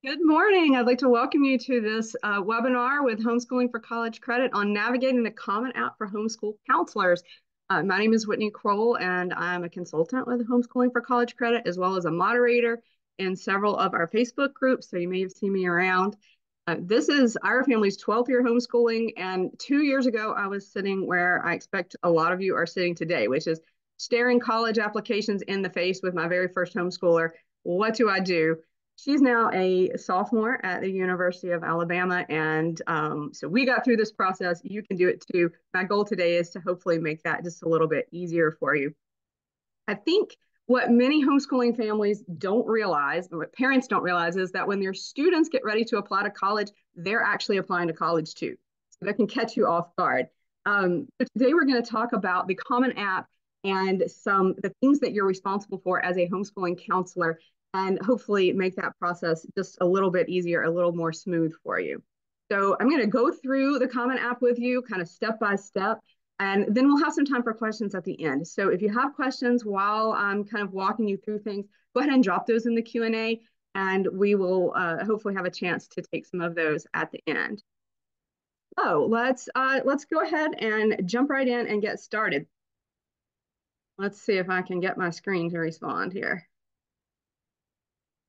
Good morning. I'd like to welcome you to this webinar with Homeschooling for College Credit on navigating the Common App for homeschool counselors. My name is Whitney Kroll, and I'm a consultant with Homeschooling for College Credit, as well as a moderator in several of our Facebook groups, so you may have seen me around. This is our family's 12th year homeschooling, and 2 years ago, I was sitting where I expect a lot of you are sitting today, which is staring college applications in the face with my very first homeschooler. What do I do? She's now a sophomore at the University of Alabama. And so we got through this process. You can do it too. My goal today is to hopefully make that just a little bit easier for you. I think what many homeschooling families don't realize, or what parents don't realize, is that when their students get ready to apply to college, they're actually applying to college too. So that can catch you off guard. So today we're going to talk about the Common App and the things that you're responsible for as a homeschooling counselor, and hopefully make that process just a little bit easier, a little more smooth for you. So I'm going to go through the Common App with you kind of step by step, and then we'll have some time for questions at the end. So if you have questions while I'm kind of walking you through things, go ahead and drop those in the Q&A, and we will hopefully have a chance to take some of those at the end. So let's go ahead and jump right in and get started. Let's see if I can get my screen to respond here.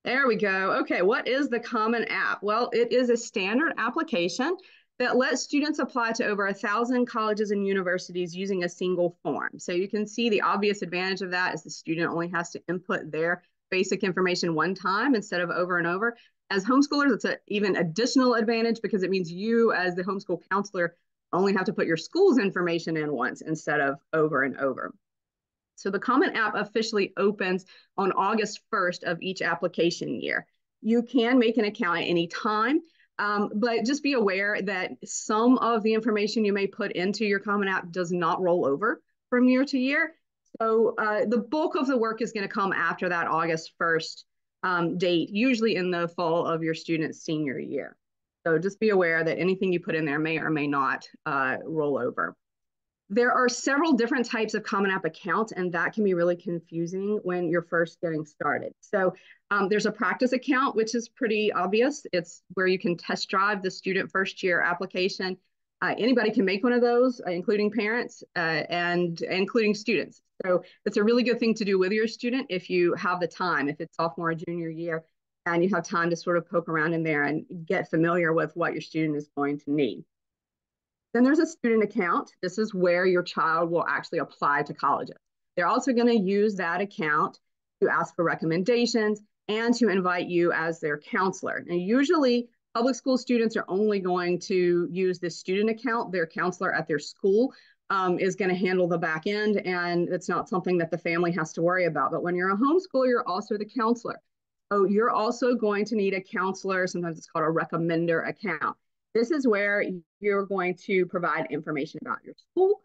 There we go. Okay, what is the Common App? Well, it is a standard application that lets students apply to over 1,000 colleges and universities using a single form. So you can see the obvious advantage of that is the student only has to input their basic information one time instead of over and over. As homeschoolers, it's an even additional advantage because it means you, as the homeschool counselor, only have to put your school's information in once instead of over and over. So the Common App officially opens on August 1st of each application year. You can make an account at any time, but just be aware that some of the information you may put into your Common App does not roll over from year to year. So the bulk of the work is going to come after that August 1st date, usually in the fall of your student's senior year. So just be aware that anything you put in there may or may not roll over. There are several different types of Common App accounts, and that can be really confusing when you're first getting started. So there's a practice account, which is pretty obvious. It's where you can test drive the student first year application. Anybody can make one of those, including parents and including students. So it's a really good thing to do with your student if you have the time, if it's sophomore or junior year, and you have time to sort of poke around in there and get familiar with what your student is going to need. Then there's a student account. This is where your child will actually apply to colleges. They're also going to use that account to ask for recommendations and to invite you as their counselor. And usually public school students are only going to use this student account. Their counselor at their school is going to handle the back end, and it's not something that the family has to worry about. But when you're a homeschooler, you're also the counselor. So you're also going to need a counselor. Sometimes it's called a recommender account. This is where you're going to provide information about your school.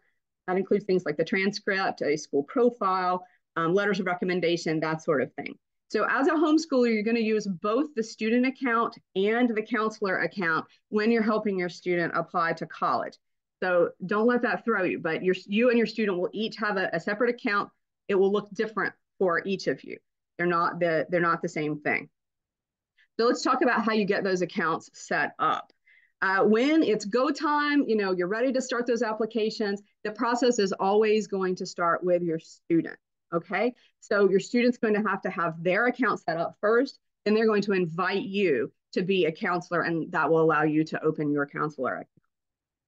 That includes things like the transcript, a school profile, letters of recommendation, that sort of thing. So as a homeschooler, you're going to use both the student account and the counselor account when you're helping your student apply to college. So don't let that throw you, but you and your student will each have a separate account. It will look different for each of you. They're not the same thing. So let's talk about how you get those accounts set up. When it's go time, you're ready to start those applications, the process is always going to start with your student, okay? So your student's going to have their account set up first, and they're going to invite you to be a counselor, and that will allow you to open your counselor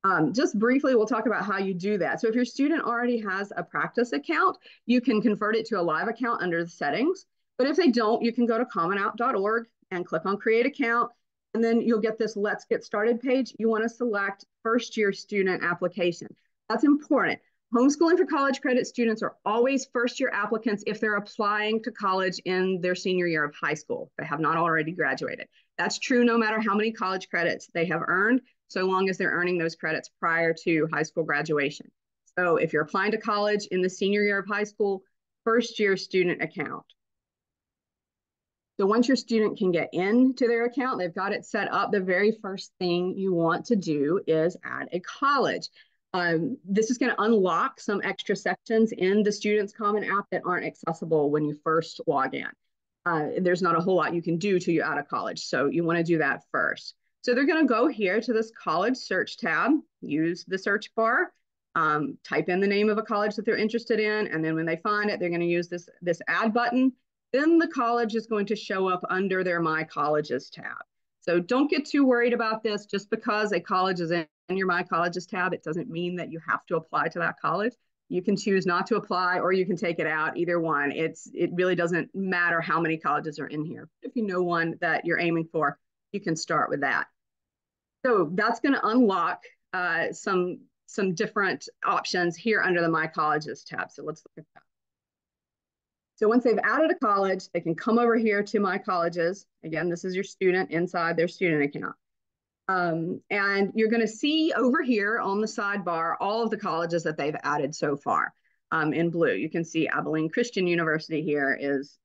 account. Just briefly, we'll talk about how you do that. So if your student already has a practice account, you can convert it to a live account under the settings. But if they don't, you can go to commonapp.org and click on Create Account. And then you'll get this Let's Get Started page. You want to select first year student application. That's important. Homeschooling for College Credit students are always first year applicants if they're applying to college in their senior year of high school. They have not already graduated. That's true no matter how many college credits they have earned, so long as they're earning those credits prior to high school graduation. So if you're applying to college in the senior year of high school, first year student account. So once your student can get into their account, they've got it set up, the very first thing you want to do is add a college. This is going to unlock some extra sections in the Students Common App that aren't accessible when you first log in. There's not a whole lot you can do till you're out of college. So you want to do that first. So they're going to go here to this college search tab, use the search bar, type in the name of a college that they're interested in. And then when they find it, they're going to use this add button. Then the college is going to show up under their My Colleges tab. So don't get too worried about this. Just because a college is in your My Colleges tab, it doesn't mean that you have to apply to that college. You can choose not to apply, or you can take it out, either one. It really doesn't matter how many colleges are in here. If you know one that you're aiming for, you can start with that. So that's going to unlock some different options here under the My Colleges tab. So let's look at that. So once they've added a college, they can come over here to My Colleges. Again, this is your student inside their student account. And you're going to see over here on the sidebar all of the colleges that they've added so far in blue. You can see Abilene Christian University here is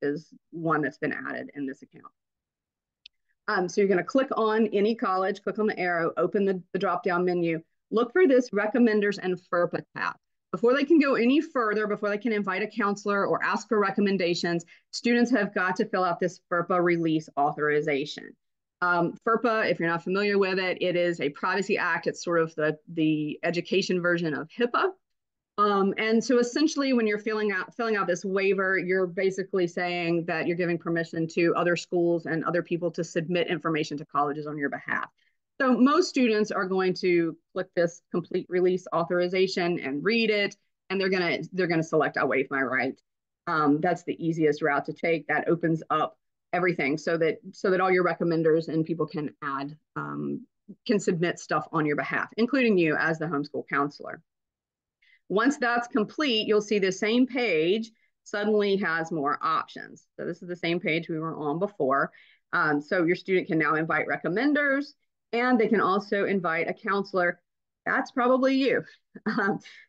one that's been added in this account. So you're going to click on any college, click on the arrow, open the drop-down menu, look for this Recommenders and FERPA tab. Before they can go any further, before they can invite a counselor or ask for recommendations, students have got to fill out this FERPA release authorization. FERPA, if you're not familiar with it, it is a privacy act. It's sort of the education version of HIPAA. And so essentially when you're filling out this waiver, you're basically saying that you're giving permission to other schools and other people to submit information to colleges on your behalf. So most students are going to click this complete release authorization and read it, and they're gonna select I'll waive my right. That's the easiest route to take. That opens up everything so that all your recommenders and people can can submit stuff on your behalf, including you as the homeschool counselor. Once that's complete, you'll see the same page suddenly has more options. So this is the same page we were on before. So your student can now invite recommenders, and they can also invite a counselor. That's probably you.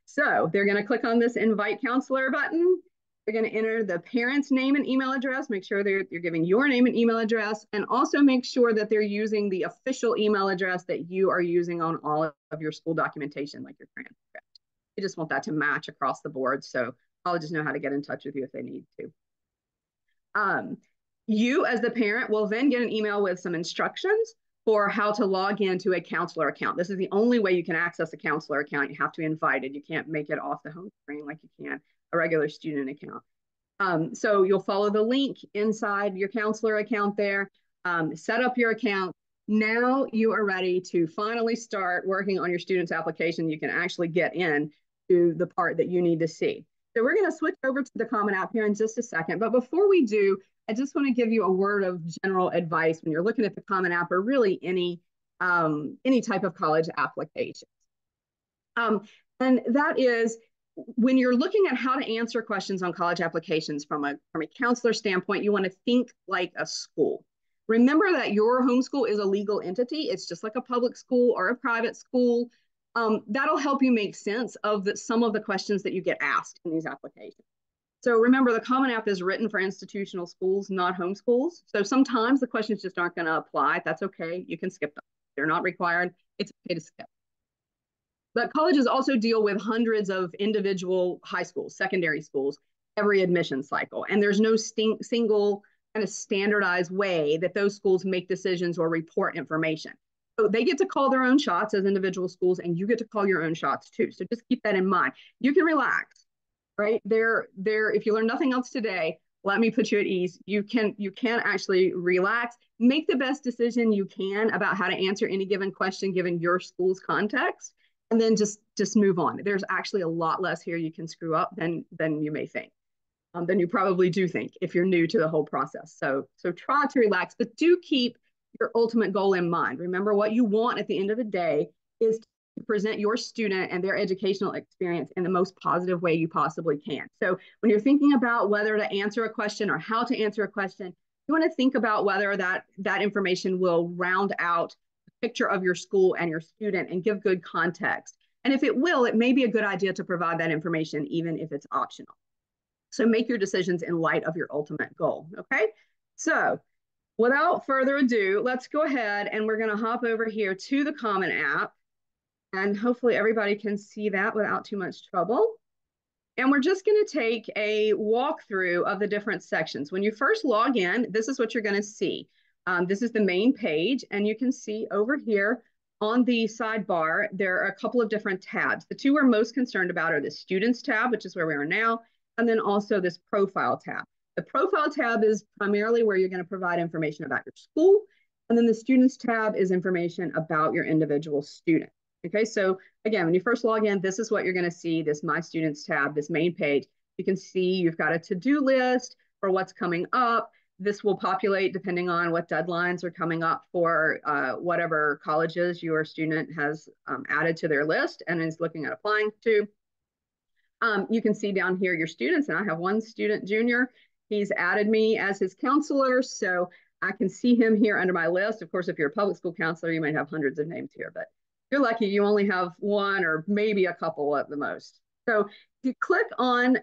So they're going to click on this invite counselor button. They're going to enter the parent's name and email address. Make sure you're giving your name and email address, and also make sure that they're using the official email address that you are using on all of your school documentation, like your transcript. You just want that to match across the board, so colleges know how to get in touch with you if they need to. You, as the parent, will then get an email with some instructions for how to log into a counselor account. This is the only way you can access a counselor account. You have to be invited. You can't make it off the home screen like you can a regular student account. So you'll follow the link inside your counselor account there, set up your account. Now you are ready to finally start working on your student's application. You can actually get in to the part that you need to see. So we're going to switch over to the Common App here in just a second. But before we do, I just want to give you a word of general advice when you're looking at the Common App, or really any type of college application. And that is, when you're looking at how to answer questions on college applications from a counselor standpoint, you want to think like a school. Remember that your homeschool is a legal entity. It's just like a public school or a private school. That'll help you make sense of some of the questions that you get asked in these applications. So remember, the Common App is written for institutional schools, not homeschools. So sometimes the questions just aren't going to apply. That's okay. You can skip them. They're not required. It's okay to skip. But colleges also deal with hundreds of individual high schools, secondary schools, every admission cycle. And there's no single kind of standardized way that those schools make decisions or report information. So they get to call their own shots as individual schools, and you get to call your own shots too. So just keep that in mind. You can relax, right? If you learn nothing else today, let me put you at ease. You can actually relax, make the best decision you can about how to answer any given question given your school's context, and then just move on. There's actually a lot less here you can screw up than you may think. Than you probably do think if you're new to the whole process. So try to relax, but do keep your ultimate goal in mind. Remember, what you want at the end of the day is to present your student and their educational experience in the most positive way you possibly can. So when you're thinking about whether to answer a question or how to answer a question, you want to think about whether that information will round out the picture of your school and your student and give good context. And if it will, it may be a good idea to provide that information even if it's optional. So make your decisions in light of your ultimate goal, okay? So without further ado, let's go ahead and we're gonna hop over here to the Common App, and hopefully everybody can see that without too much trouble. And we're just going to take a walkthrough of the different sections. When you first log in, this is what you're going to see. This is the main page, and you can see over here on the sidebar, there are a couple of different tabs. The two we're most concerned about are the Students tab, which is where we are now, and then also this Profile tab. The Profile tab is primarily where you're going to provide information about your school, and then the Students tab is information about your individual student. Okay, so again, when you first log in, this is what you're going to see, this My Students tab, this main page. You can see you've got a to-do list for what's coming up. This will populate depending on what deadlines are coming up for whatever colleges your student has added to their list and is looking at applying to. You can see down here your students, and I have one student, Junior. He's added me as his counselor, so I can see him here under my list. Of course, if you're a public school counselor, you might have hundreds of names here, but you're lucky you only have one or maybe a couple at the most. So if you click on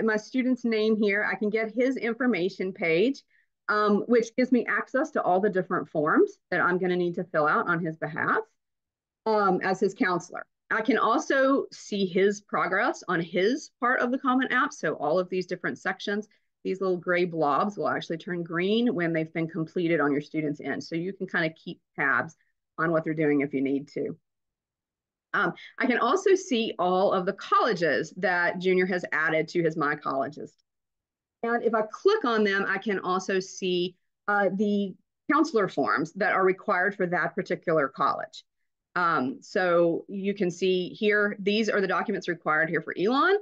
my student's name here, I can get his information page, which gives me access to all the different forms that I'm going to need to fill out on his behalf as his counselor. I can also see his progress on his part of the Common App. So all of these different sections, these little gray blobs will actually turn green when they've been completed on your student's end. So you can kind of keep tabs on what they're doing if you need to. I can also see all of the colleges that Junior has added to his My Colleges. And if I click on them, I can also see the counselor forms that are required for that particular college. So you can see here, these are the documents required here for Elon.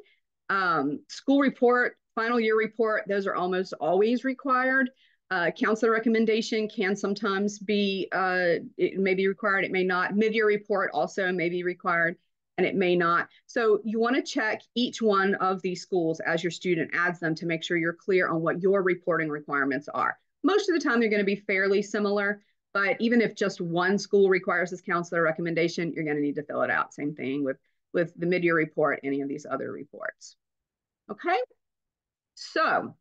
School report, final year report, those are almost always required. Counselor recommendation can sometimes be, it may be required, it may not. Mid-year report also may be required, and it may not. So you want to check each one of these schools as your student adds them to make sure you're clear on what your reporting requirements are. Most of the time, they're going to be fairly similar, but even if just one school requires this counselor recommendation, you're going to need to fill it out. Same thing with the mid-year report, any of these other reports. Okay, so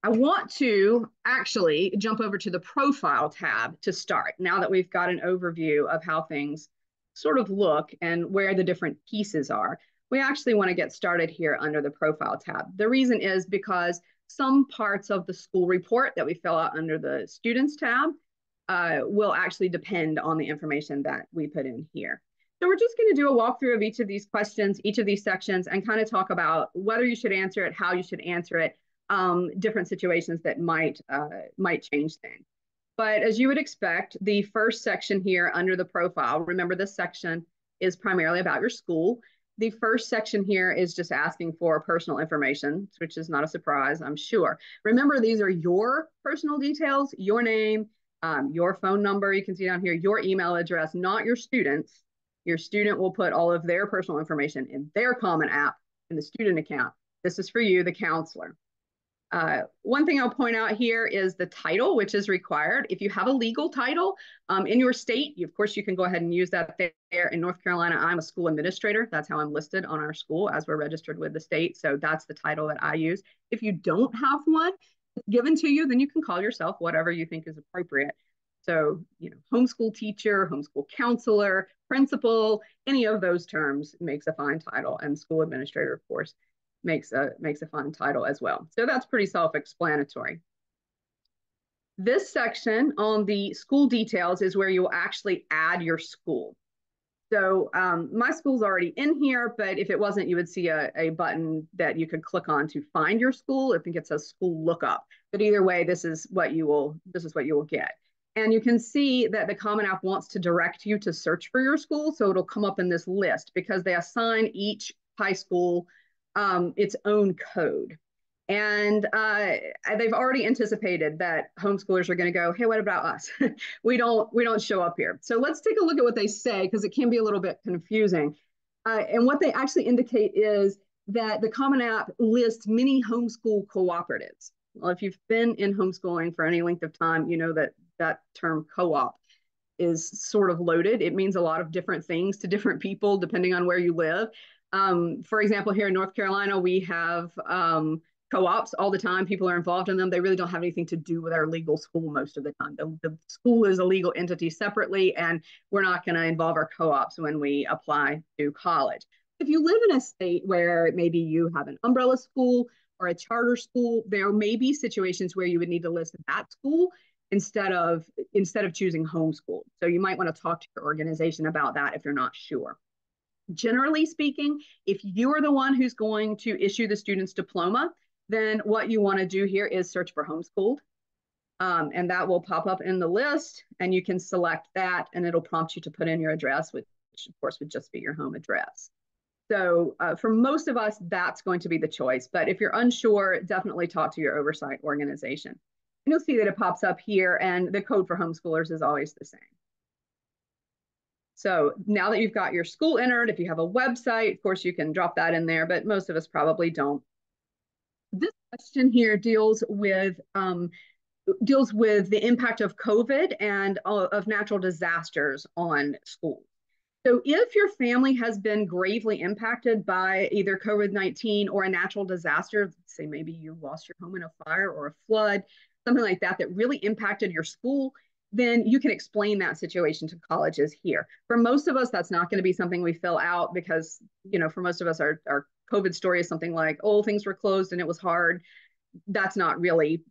I want to actually jump over to the Profile tab to start, now that we've got an overview of how things sort of look and where the different pieces are. We actually want to get started here under the Profile tab. The reason is because some parts of the school report that we fill out under the Students tab will actually depend on the information that we put in here. So we're just going to do a walkthrough of each of these questions, each of these sections, and kind of talk about whether you should answer it, how you should answer it, different situations that might change things. But as you would expect, the first section here under the profile, remember this section is primarily about your school. The first section here is just asking for personal information, which is not a surprise, I'm sure. Remember, these are your personal details, your name, your phone number, you can see down here, your email address, not your students. Your student will put all of their personal information in their Common App in the student account. This is for you, the counselor. One thing I'll point out here is the title, which is required. If you have a legal title in your state, of course, you can go ahead and use that there. In North Carolina, I'm a school administrator. That's how I'm listed on our school as we're registered with the state. So that's the title that I use. If you don't have one given to you, then you can call yourself whatever you think is appropriate. So, you know, homeschool teacher, homeschool counselor, principal, any of those terms makes a fine title, and school administrator, of course, makes a fun title as well. So that's pretty self-explanatory. This section on the school details is where you'll actually add your school. So my school's already in here, but if it wasn't, you would see a button that you could click on to find your school. I think it says school lookup. But either way, this is what you will get. And you can see that the Common App wants to direct you to search for your school. So it'll come up in this list because they assign each high school its own code. And they've already anticipated that homeschoolers are going to go, hey, what about us? we don't show up here. So let's take a look at what they say, because it can be a little bit confusing. And what they actually indicate is that the Common App lists many homeschool cooperatives. Well, if you've been in homeschooling for any length of time, you know that that term co-op is sort of loaded. It means a lot of different things to different people, depending on where you live. For example, here in North Carolina, we have co-ops all the time. People are involved in them. They really don't have anything to do with our legal school most of the time. The school is a legal entity separately, and we're not going to involve our co-ops when we apply to college. If you live in a state where maybe you have an umbrella school or a charter school, there may be situations where you would need to list that school instead of choosing homeschool. So you might want to talk to your organization about that if you're not sure. Generally speaking, if you are the one who's going to issue the student's diploma, then what you want to do here is search for homeschooled. And that will pop up in the list, and you can select that, and it'll prompt you to put in your address, which of course would just be your home address. So for most of us, that's going to be the choice. But if you're unsure, definitely talk to your oversight organization. And you'll see that it pops up here, and the code for homeschoolers is always the same. So now that you've got your school entered, if you have a website, of course, you can drop that in there, but most of us probably don't. This question here deals with the impact of COVID and of natural disasters on schools. So if your family has been gravely impacted by either COVID-19 or a natural disaster, say maybe you lost your home in a fire or a flood, something like that, that really impacted your school, then you can explain that situation to colleges here. For most of us, that's not going to be something we fill out because, for most of us, our COVID story is something like, oh, things were closed and it was hard. That's not really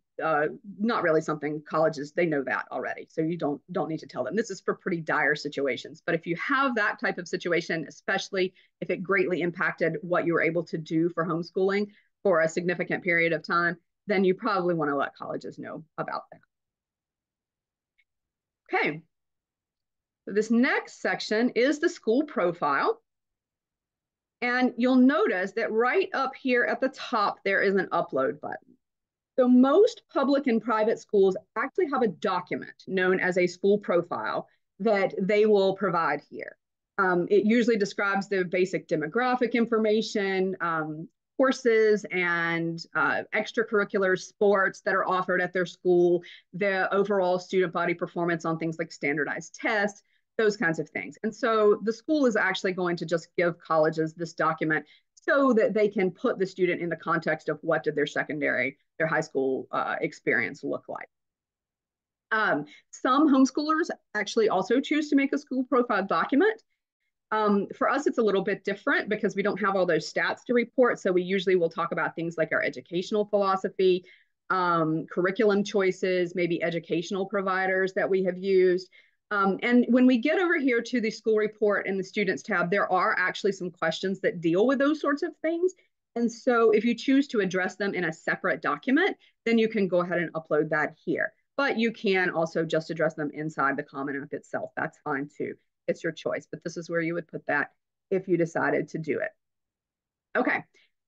something colleges, they know that already. So you don't need to tell them. This is for pretty dire situations. But if you have that type of situation, especially if it greatly impacted what you were able to do for homeschooling for a significant period of time, then you probably want to let colleges know about that. Okay. So this next section is the school profile. And you'll notice that right up here at the top, there is an upload button. So most public and private schools actually have a document known as a school profile that they will provide here. It usually describes the basic demographic information, courses and extracurricular sports that are offered at their school, the overall student body performance on things like standardized tests, those kinds of things. And so the school is actually going to just give colleges this document so that they can put the student in the context of what did their high school experience look like. Some homeschoolers actually also choose to make a school profile document. For us, it's a little bit different because we don't have all those stats to report. So we usually will talk about things like our educational philosophy, curriculum choices, maybe educational providers that we have used. And when we get over here to the school report and the students tab, there are actually some questions that deal with those sorts of things. And so if you choose to address them in a separate document, then you can go ahead and upload that here. But you can also just address them inside the Common App itself. That's fine too. It's your choice, but this is where you would put that if you decided to do it. Okay,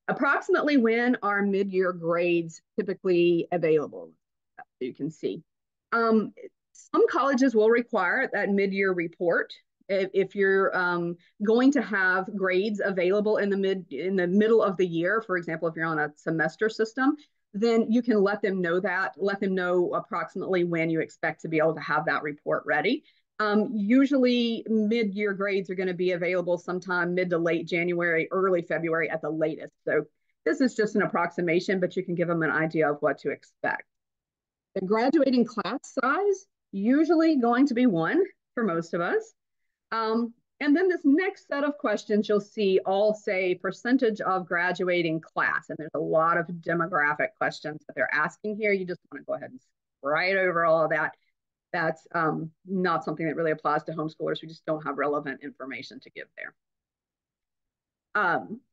approximately when are mid-year grades typically available? So you can see. Some colleges will require that mid-year report. If you're going to have grades available in the middle of the year, for example, if you're on a semester system, then you can let them know approximately when you expect to be able to have that report ready. Usually mid-year grades are going to be available sometime mid to late January, early February at the latest. So this is just an approximation, but you can give them an idea of what to expect. The graduating class size, usually going to be 1 for most of us. And then this next set of questions you'll see all say percentage of graduating class. And there's a lot of demographic questions that they're asking here. You just want to go ahead and right over all of that. That's not something that really applies to homeschoolers. We just don't have relevant information to give there.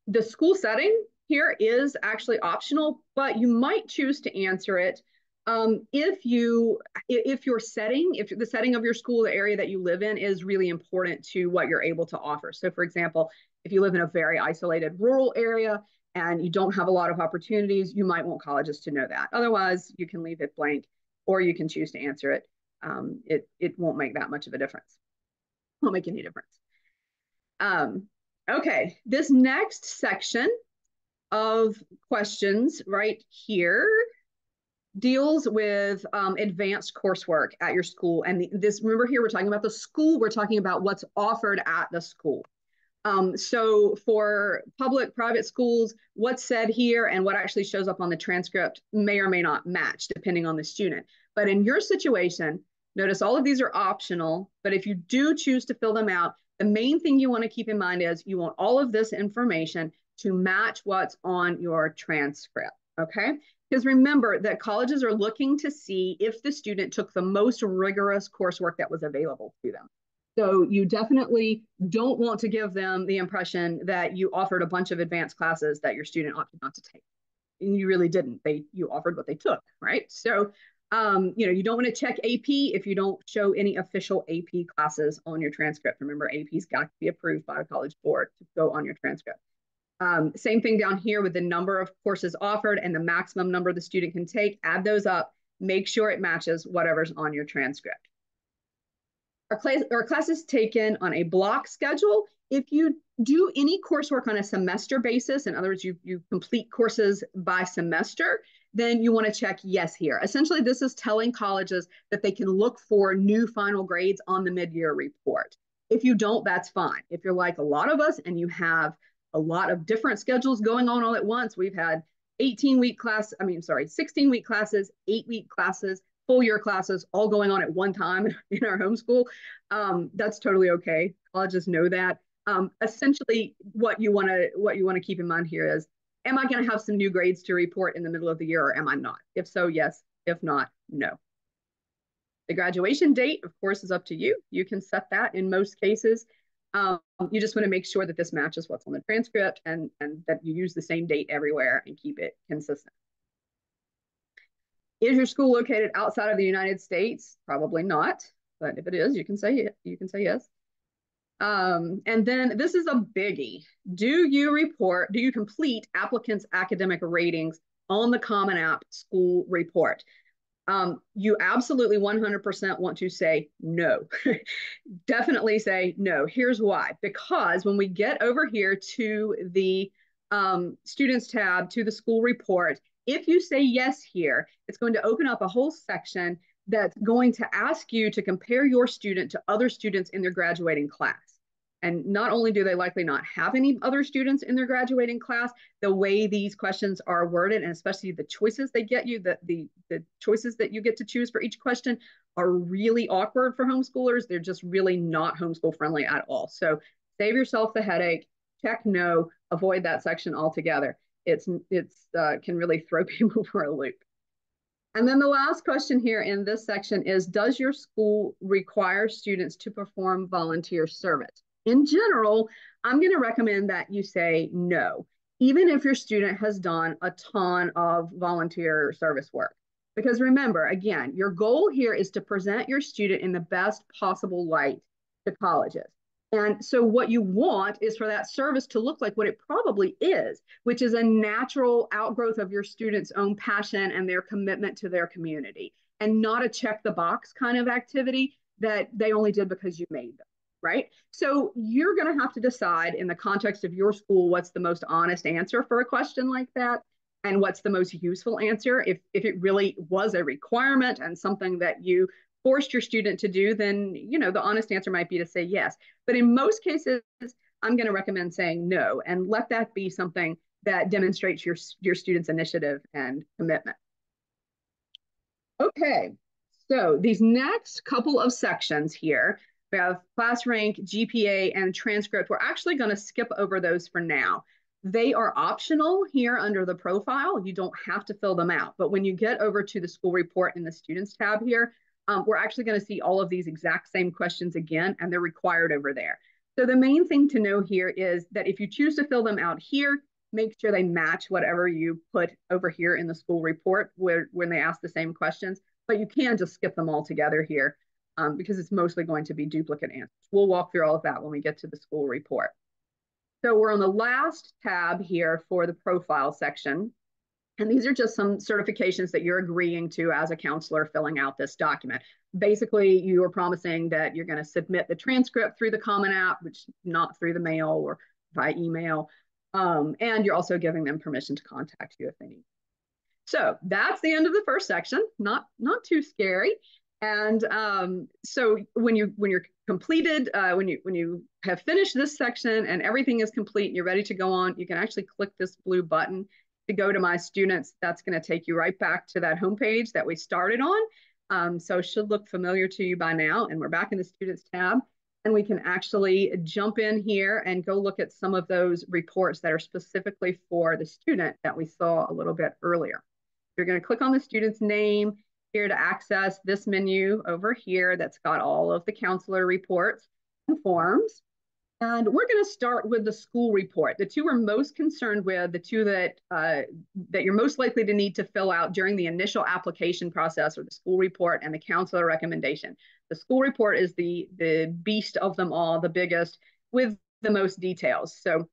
The school setting here is actually optional, but you might choose to answer it if the setting of your school, the area that you live in, is really important to what you're able to offer. So for example, if you live in a very isolated rural area and you don't have a lot of opportunities, you might want colleges to know that. Otherwise, you can leave it blank or you can choose to answer it. It won't make that much of a difference. Won't make any difference. Okay, this next section of questions right here deals with advanced coursework at your school. And remember here, we're talking about the school, we're talking about what's offered at the school. So for public, private schools, what's said here and what actually shows up on the transcript may or may not match depending on the student. But in your situation, notice all of these are optional, but if you do choose to fill them out, The main thing you want to keep in mind is you want all of this information to match what's on your transcript, okay? Because remember that colleges are looking to see if the student took the most rigorous coursework that was available to them. So you definitely don't want to give them the impression that you offered a bunch of advanced classes that your student opted not to take. And you really didn't. You offered what they took, right? So you don't want to check AP if you don't show any official AP classes on your transcript. Remember, AP's got to be approved by a college board to go on your transcript. Same thing down here with the number of courses offered and the maximum number the student can take. Add those up. Make sure it matches whatever's on your transcript. Our class is taken on a block schedule. If you do any coursework on a semester basis, in other words, you complete courses by semester, then you want to check yes here. Essentially, this is telling colleges that they can look for new final grades on the mid-year report. If you don't, that's fine. If you're like a lot of us and you have a lot of different schedules going on all at once, we've had 16-week classes, 8-week classes, full year classes all going on at one time in our homeschool. That's totally okay. Colleges know that. Essentially, what you want to keep in mind here is, am I going to have some new grades to report in the middle of the year, or am I not? If so, yes. If not, no. The graduation date, of course, is up to you. You can set that in most cases. You just want to make sure that this matches what's on the transcript and that you use the same date everywhere and keep it consistent. Is your school located outside of the United States? Probably not, but if it is, you can say yes. And then this is a biggie. Do you complete applicants' academic ratings on the Common App school report? You absolutely 100% want to say no. Definitely say no. Here's why. Because when we get over here to the students tab, to the school report, if you say yes here, it's going to open up a whole section that's going to ask you to compare your student to other students in their graduating class. And not only do they likely not have any other students in their graduating class, the way these questions are worded, and especially the choices they get you, the choices that you get to choose for each question are really awkward for homeschoolers. They're just really not homeschool friendly at all. So save yourself the headache, check no, avoid that section altogether. It's can really throw people for a loop. And then the last question here in this section is, does your school require students to perform volunteer service? In general, I'm going to recommend that you say no, even if your student has done a ton of volunteer service work. Because remember, again, your goal here is to present your student in the best possible light to colleges. And so what you want is for that service to look like what it probably is, which is a natural outgrowth of your students' own passion and their commitment to their community, and not a check the box kind of activity that they only did because you made them, right? So you're going to have to decide in the context of your school what's the most honest answer for a question like that, and what's the most useful answer. If it really was a requirement and something that you forced your student to do, then the honest answer might be to say yes. But in most cases, I'm going to recommend saying no, and let that be something that demonstrates your student's initiative and commitment. Okay, so these next couple of sections here, we have class rank, GPA, and transcript. We're actually going to skip over those for now. They are optional here under the profile. You don't have to fill them out. But when you get over to the school report in the students tab here, we're actually going to see all of these exact same questions again, and they're required over there. So the main thing to know here is that if you choose to fill them out here, make sure they match whatever you put over here in the school report when they ask the same questions. But you can just skip them all together here because it's mostly going to be duplicate answers. We'll walk through all of that when we get to the school report. So we're on the last tab here for the profile section. And these are just some certifications that you're agreeing to as a counselor filling out this document. Basically, you are promising that you're going to submit the transcript through the Common App, which not through the mail or by email. And you're also giving them permission to contact you if they need. So that's the end of the first section. Not too scary. And so when you're completed, when you have finished this section and everything is complete and you're ready to go on, you can actually click this blue button to go to My Students. That's going to take you right back to that homepage that we started on. So it should look familiar to you by now. And we're back in the Students tab. and we can actually jump in here and go look at some of those reports that are specifically for the student that we saw a little bit earlier. You're going to click on the student's name here to access this menu over here that's got all of the counselor reports and forms. And we're going to start with the school report. The two we're most concerned with, the two that you're most likely to need to fill out during the initial application process, are the school report and the counselor recommendation. The school report is the beast of them all, the biggest, with the most details. So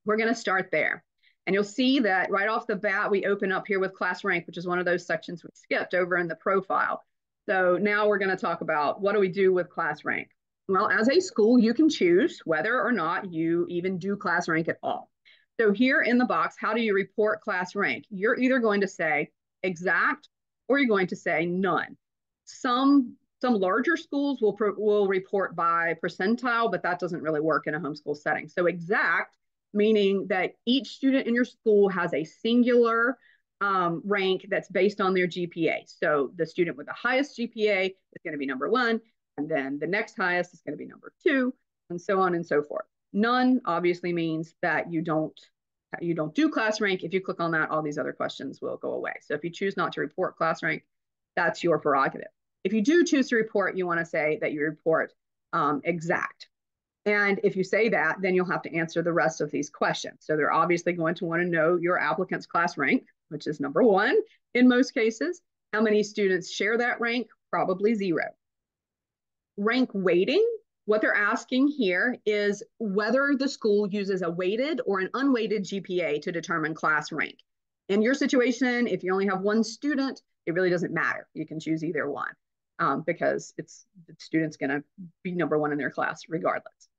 we're going to start there. And you'll see that right off the bat, we open up here with class rank, which is one of those sections we skipped over in the profile. So now we're going to talk about what do we do with class rank. Well, as a school, you can choose whether or not you even do class rank at all. So here in the box, how do you report class rank? You're either going to say exact or you're going to say none. Some larger schools will report by percentile, but that doesn't really work in a homeschool setting. So exact, meaning that each student in your school has a singular rank that's based on their GPA. So the student with the highest GPA is going to be number one, and then the next highest is going to be number two, and so on and so forth. None obviously means that you don't do class rank. If you click on that, all these other questions will go away. So if you choose not to report class rank, that's your prerogative. If you do choose to report, you want to say that you report exact. And if you say that, then you'll have to answer the rest of these questions. So they're obviously going to want to know your applicant's class rank, which is number one in most cases. How many students share that rank? Probably 0. Rank weighting, what they're asking here is whether the school uses a weighted or an unweighted GPA to determine class rank. In your situation, if you only have one student, it really doesn't matter. You can choose either one because the student's going to be number one in their class regardless.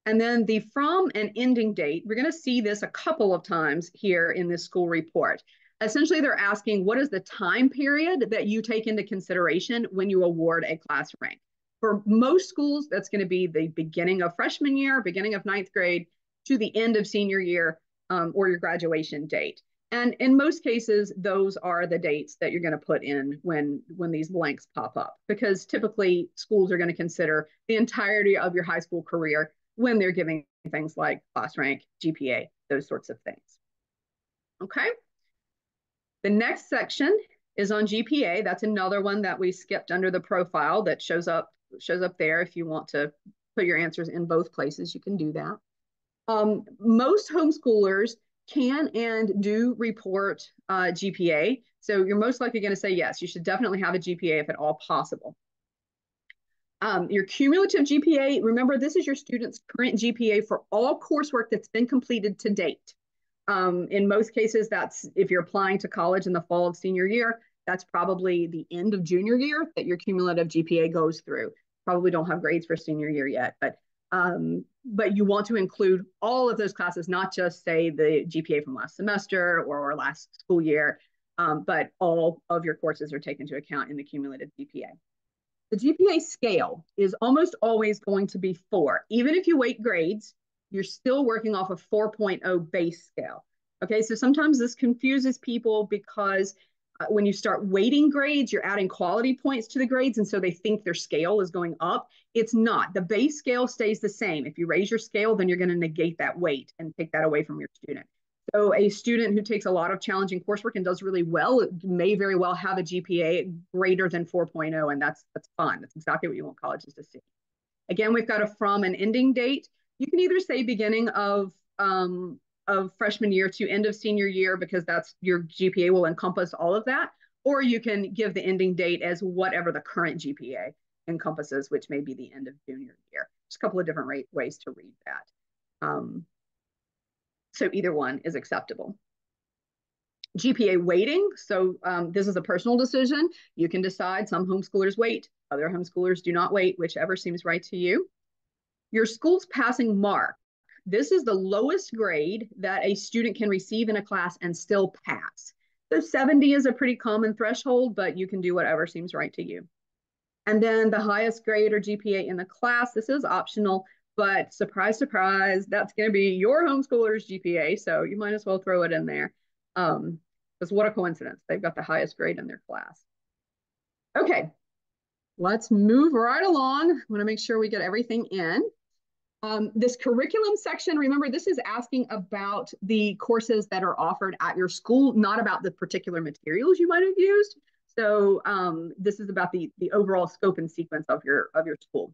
And then the from and ending date, we're going to see this a couple of times here in this school report. Essentially, they're asking what is the time period that you take into consideration when you award a class rank. For most schools, that's going to be the beginning of freshman year, beginning of 9th grade, to the end of senior year or your graduation date. And in most cases, those are the dates that you're going to put in when these blanks pop up, because typically schools are going to consider the entirety of your high school career when they're giving things like class rank, GPA, those sorts of things. Okay. The next section is on GPA. That's another one that we skipped under the profile that shows up there. If you want to put your answers in both places, you can do that. Most homeschoolers can and do report GPA. So you're most likely going to say yes, you should definitely have a GPA if at all possible. Your cumulative GPA, remember, this is your student's current GPA for all coursework that's been completed to date. In most cases, that's if you're applying to college in the fall of senior year, that's probably the end of junior year that your cumulative GPA goes through. Probably don't have grades for senior year yet, but you want to include all of those classes, not just say the GPA from last semester or last school year, but all of your courses are taken into account in the cumulative GPA. The GPA scale is almost always going to be 4. Even if you weight grades, you're still working off a 4.0 base scale. Okay, so sometimes this confuses people because when you start weighting grades, you're adding quality points to the grades, and so they think their scale is going up. It's not. The base scale stays the same. If you raise your scale, then you're going to negate that weight and take that away from your student. So a student who takes a lot of challenging coursework and does really well may very well have a GPA greater than 4.0, and that's fun. That's exactly what you want colleges to see. Again, we've got a from and ending date. You can either say beginning of freshman year to end of senior year, because that's your GPA will encompass all of that, or you can give the ending date as whatever the current GPA encompasses, which may be the end of junior year. There's a couple of different ways to read that. So either one is acceptable. GPA weighting. So this is a personal decision. You can decide. Some homeschoolers weight, other homeschoolers do not weight, whichever seems right to you. Your school's passing mark. This is the lowest grade that a student can receive in a class and still pass. So 70 is a pretty common threshold, but you can do whatever seems right to you. And then the highest grade or GPA in the class, this is optional, but surprise, surprise, that's going to be your homeschooler's GPA. So you might as well throw it in there. Because what a coincidence. They've got the highest grade in their class. Okay. let's move right along. I want to make sure we get everything in. This curriculum section, remember, this is asking about the courses that are offered at your school, not about the particular materials you might have used. So this is about the overall scope and sequence of your school.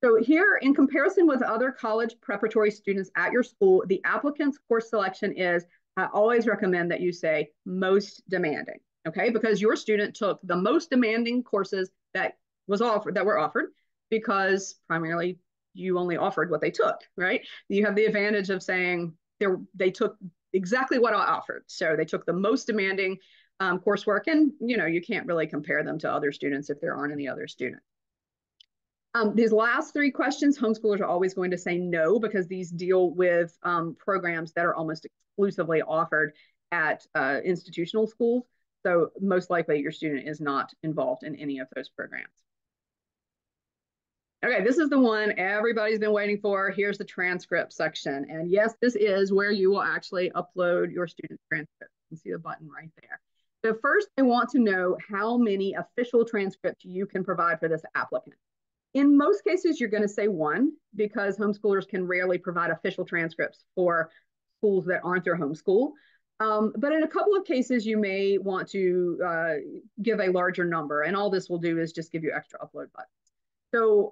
So here, in comparison with other college preparatory students at your school, the applicant's course selection is, I always recommend that you say most demanding, okay? Because your student took the most demanding courses that were offered, because primarily you only offered what they took, right? You have the advantage of saying they took exactly what I offered. So they took the most demanding coursework, and you can't really compare them to other students if there aren't any other students. These last three questions, homeschoolers are always going to say no, because these deal with programs that are almost exclusively offered at institutional schools. So most likely your student is not involved in any of those programs. Okay, this is the one everybody's been waiting for. Here's the transcript section. And yes, this is where you will actually upload your student transcript. You can see the button right there. So first, I want to know how many official transcripts you can provide for this applicant. In most cases, you're going to say one, because homeschoolers can rarely provide official transcripts for schools that aren't their home school. But in a couple of cases, you may want to give a larger number. And all this will do is just give you extra upload buttons. So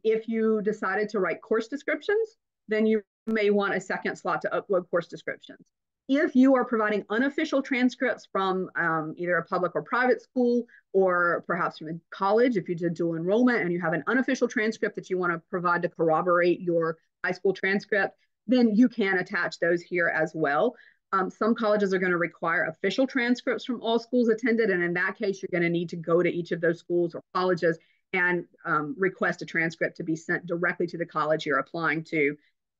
if you decided to write course descriptions, then you may want a second slot to upload course descriptions. If you are providing unofficial transcripts from either a public or private school, or perhaps from a college, if you did dual enrollment and you have an unofficial transcript that you want to provide to corroborate your high school transcript, then you can attach those here as well. Some colleges are going to require official transcripts from all schools attended, and in that case, you're going to need to go to each of those schools or colleges and request a transcript to be sent directly to the college you're applying to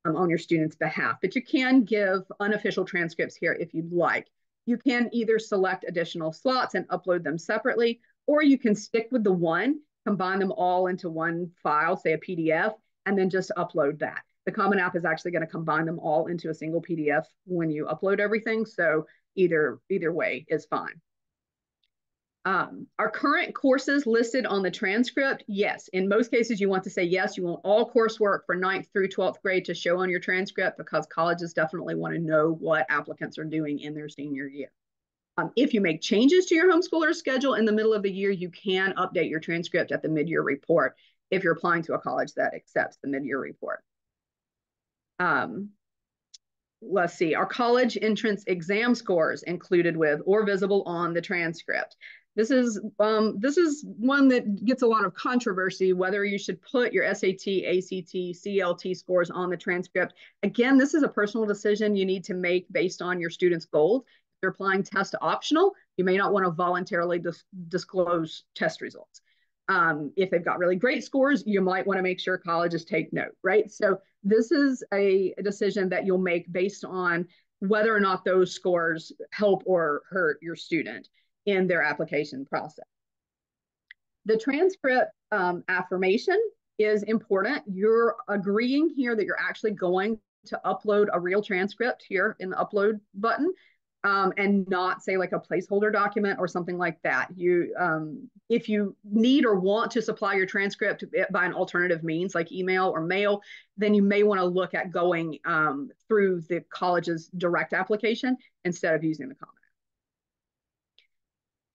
on your student's behalf. But you can give unofficial transcripts here if you'd like. You can either select additional slots and upload them separately, or you can stick with the one, combine them all into one file, say a PDF, and then just upload that. The Common App is actually going to combine them all into a single PDF when you upload everything. So either way is fine. Are current courses listed on the transcript? Yes. In most cases, you want to say yes. You want all coursework for 9th through 12th grade to show on your transcript, because colleges definitely want to know what applicants are doing in their senior year. If you make changes to your homeschooler schedule in the middle of the year, you can update your transcript at the mid-year report if you're applying to a college that accepts the mid-year report. Let's see, are college entrance exam scores included with or visible on the transcript? This is one that gets a lot of controversy, whether you should put your SAT, ACT, CLT scores on the transcript. Again, this is a personal decision you need to make based on your student's goals. If they're applying test optional, you may not want to voluntarily disclose test results. If they've got really great scores, you might want to make sure colleges take note, right? So this is a decision that you'll make based on whether or not those scores help or hurt your student in their application process. The transcript affirmation is important. You're agreeing here that you're actually going to upload a real transcript here in the upload button, and not say like a placeholder document or something like that. If you need or want to supply your transcript by an alternative means like email or mail, then you may want to look at going through the college's direct application instead of using the Common App.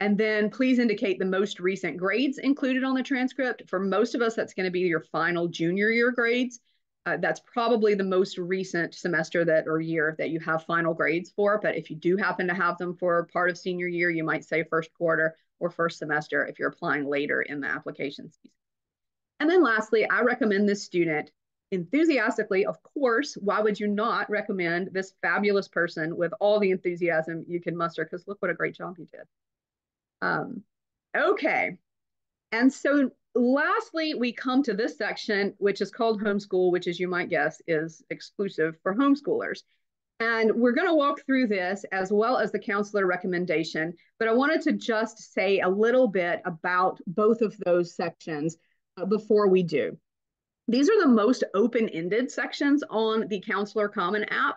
And then please indicate the most recent grades included on the transcript. For most of us, that's going to be your final junior year grades. That's probably the most recent semester or year that you have final grades for. But if you do happen to have them for part of senior year, you might say first quarter or first semester if you're applying later in the application season. And then lastly, I recommend this student enthusiastically. Of course, why would you not recommend this fabulous person with all the enthusiasm you can muster? Because look what a great job you did. Okay. And so lastly, we come to this section, which is called homeschool, which, as you might guess, is exclusive for homeschoolers. And we're going to walk through this as well as the counselor recommendation, but I wanted to just say a little bit about both of those sections before we do. These are the most open-ended sections on the Counselor Common App.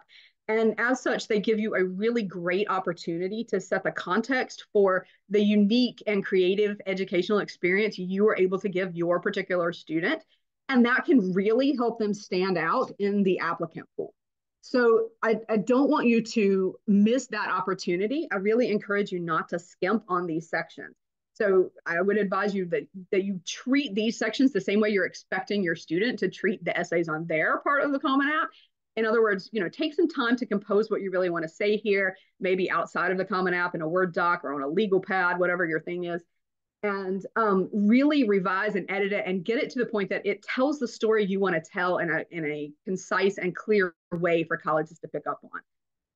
And as such, they give you a really great opportunity to set the context for the unique and creative educational experience you are able to give your particular student. And that can really help them stand out in the applicant pool. So I don't want you to miss that opportunity. I really encourage you not to skimp on these sections. So I would advise you that you treat these sections the same way you're expecting your student to treat the essays on their part of the Common App. In other words, take some time to compose what you really want to say here, maybe outside of the Common App in a Word doc or on a legal pad, whatever your thing is, and really revise and edit it and get it to the point that it tells the story you want to tell in a concise and clear way for colleges to pick up on.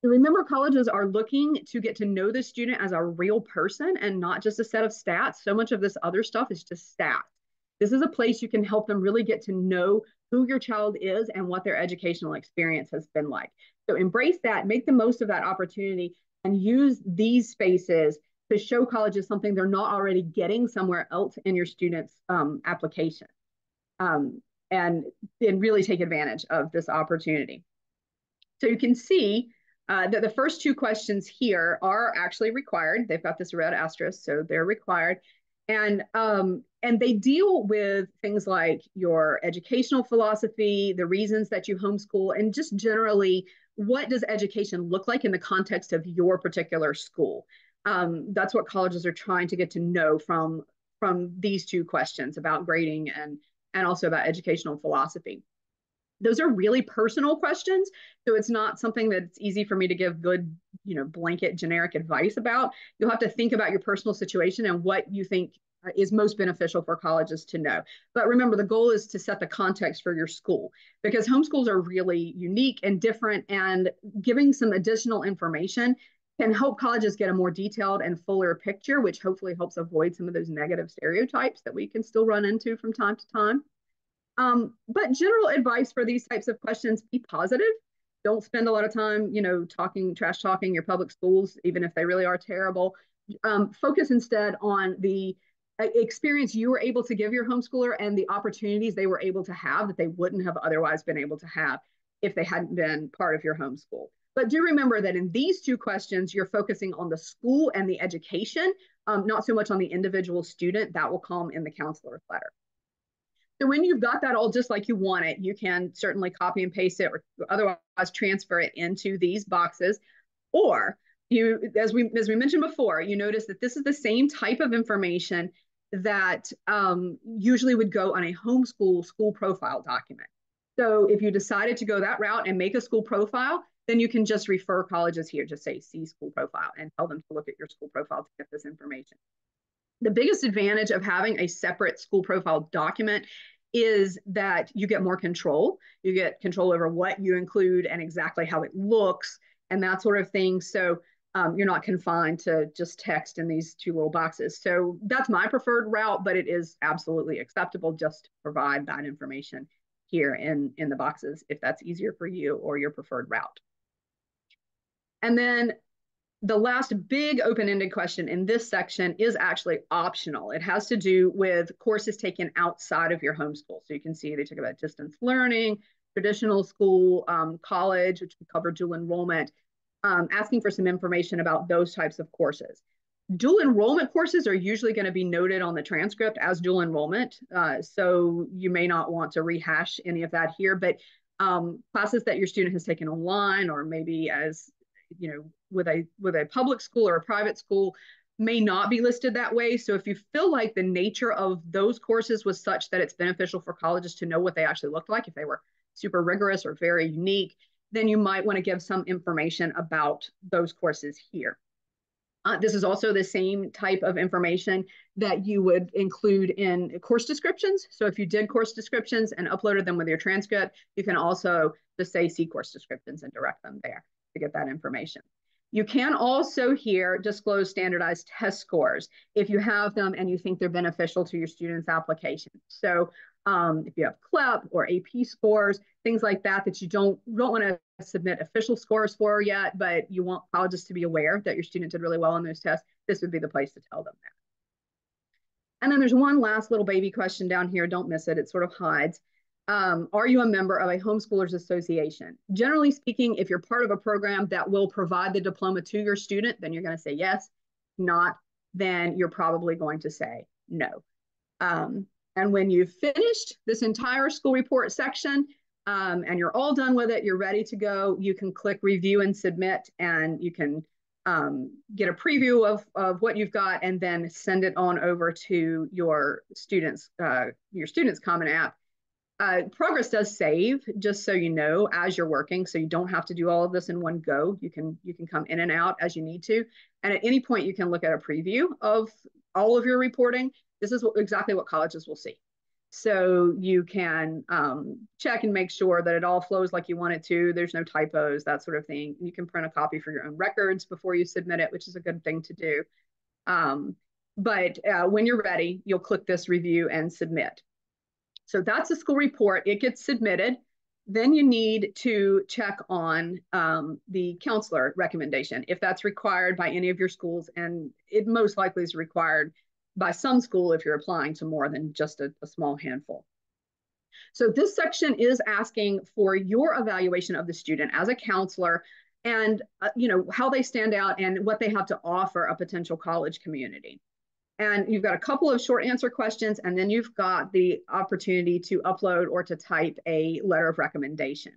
Remember, colleges are looking to get to know the student as a real person and not just a set of stats. So much of this other stuff is just stats. This is a place you can help them really get to know who your child is and what their educational experience has been like. So embrace that, make the most of that opportunity, and use these spaces to show colleges something they're not already getting somewhere else in your students' application. And really take advantage of this opportunity. So you can see that the first two questions here are actually required. They've got this red asterisk, so they're required. And they deal with things like your educational philosophy, the reasons that you homeschool, and just generally, what does education look like in the context of your particular school? That's what colleges are trying to get to know from these two questions about grading and also about educational philosophy. Those are really personal questions, so it's not something that's easy for me to give good, blanket generic advice about. You'll have to think about your personal situation and what you think is most beneficial for colleges to know. But remember, the goal is to set the context for your school, because homeschools are really unique and different, and giving some additional information can help colleges get a more detailed and fuller picture, which hopefully helps avoid some of those negative stereotypes that we can still run into from time to time. But general advice for these types of questions: be positive. Don't spend a lot of time, trash talking your public schools, even if they really are terrible. Focus instead on the experience you were able to give your homeschooler and the opportunities they were able to have that they wouldn't have otherwise been able to have if they hadn't been part of your homeschool. But do remember that in these two questions, you're focusing on the school and the education, not so much on the individual student. That will come in the counselor's letter. So when you've got that all just like you want it, you can certainly copy and paste it or otherwise transfer it into these boxes. Or as we mentioned before, you notice that this is the same type of information that usually would go on a homeschool school profile document. So if you decided to go that route and make a school profile, then you can just refer colleges here, just say see school profile, and tell them to look at your school profile to get this information. The biggest advantage of having a separate school profile document is that you get more control. You get control over what you include and exactly how it looks and that sort of thing. So you're not confined to just text in these two little boxes. So that's my preferred route, but it is absolutely acceptable just to provide that information here in the boxes if that's easier for you or your preferred route. And then the last big open-ended question in this section is actually optional. It has to do with courses taken outside of your homeschool. So you can see they talk about distance learning, traditional school, college, which we cover dual enrollment, asking for some information about those types of courses. Dual enrollment courses are usually going to be noted on the transcript as dual enrollment. So you may not want to rehash any of that here, but classes that your student has taken online or maybe as with a public school or a private school may not be listed that way. So if you feel like the nature of those courses was such that it's beneficial for colleges to know what they actually looked like, if they were super rigorous or very unique, then you might want to give some information about those courses here. This is also the same type of information that you would include in course descriptions. So if you did course descriptions and uploaded them with your transcript, you can also just say see course descriptions and direct them there to get that information. You can also here disclose standardized test scores if you have them and you think they're beneficial to your students' application. So if you have CLEP or AP scores, things like that, that you don't want to submit official scores for yet, but you want colleges to be aware that your student did really well on those tests, this would be the place to tell them that. And then there's one last little baby question down here. Don't miss it. It sort of hides. Are you a member of a homeschoolers association? Generally speaking, if you're part of a program that will provide the diploma to your student, then you're going to say yes. Not, then you're probably going to say no. And when you've finished this entire school report section, and you're all done with it, you're ready to go, you can click review and submit, and you can get a preview of what you've got and then send it on over to your students' Common App. Progress does save, just so you know, as you're working, so you don't have to do all of this in one go. You can come in and out as you need to, and at any point you can look at a preview of all of your reporting. This is exactly what colleges will see, so you can check and make sure that it all flows like you want it to. There's no typos, that sort of thing. You can print a copy for your own records before you submit it, which is a good thing to do. But when you're ready, you'll click this review and submit. So that's a school report. It gets submitted. Then you need to check on the counselor recommendation, if that's required by any of your schools, and it most likely is required by some school if you're applying to more than just a small handful. So this section is asking for your evaluation of the student as a counselor, and how they stand out and what they have to offer a potential college community. And you've got a couple of short answer questions, and then you've got the opportunity to upload or to type a letter of recommendation.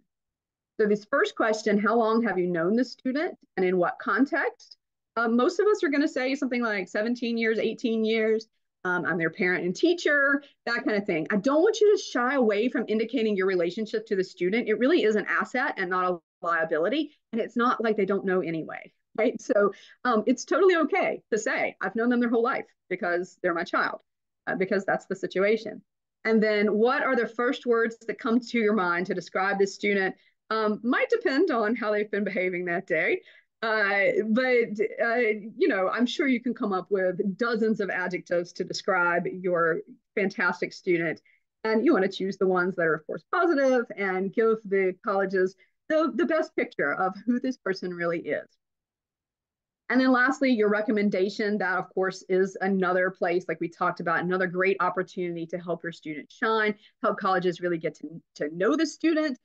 So this first question, how long have you known the student and in what context? Most of us are going to say something like 17 years, 18 years. I'm their parent and teacher, that kind of thing. I don't want you to shy away from indicating your relationship to the student. It really is an asset and not a liability. And it's not like they don't know anyway. Right? So it's totally okay to say, I've known them their whole life because they're my child, because that's the situation. And then what are the first words that come to your mind to describe this student? Might depend on how they've been behaving that day. But I'm sure you can come up with dozens of adjectives to describe your fantastic student. And you want to choose the ones that are, of course, positive and give the colleges the best picture of who this person really is. And then lastly, your recommendation, that of course is another place, like we talked about, another great opportunity to help your student shine, help colleges really get to know the student.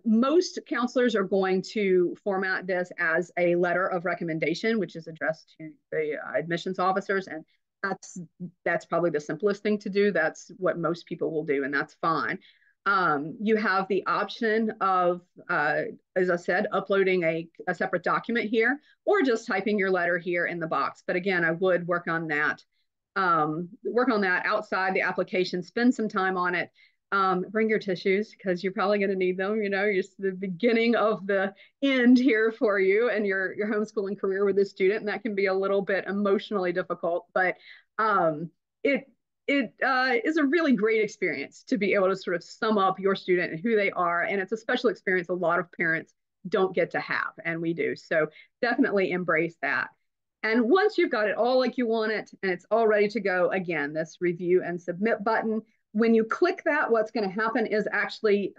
Most counselors are going to format this as a letter of recommendation, which is addressed to the admissions officers. And that's probably the simplest thing to do. That's what most people will do, and that's fine. You have the option of, as I said, uploading a separate document here, or just typing your letter here in the box. But again, I would work on that outside the application, spend some time on it. Bring your tissues, because you're probably going to need them. It's the beginning of the end here for you and your homeschooling career with this student, and that can be a little bit emotionally difficult, but it is a really great experience to be able to sort of sum up your student and who they are. And it's a special experience a lot of parents don't get to have, and we do. So definitely embrace that. And once you've got it all like you want it and it's all ready to go, again, this review and submit button. When you click that, what's going to happen is actually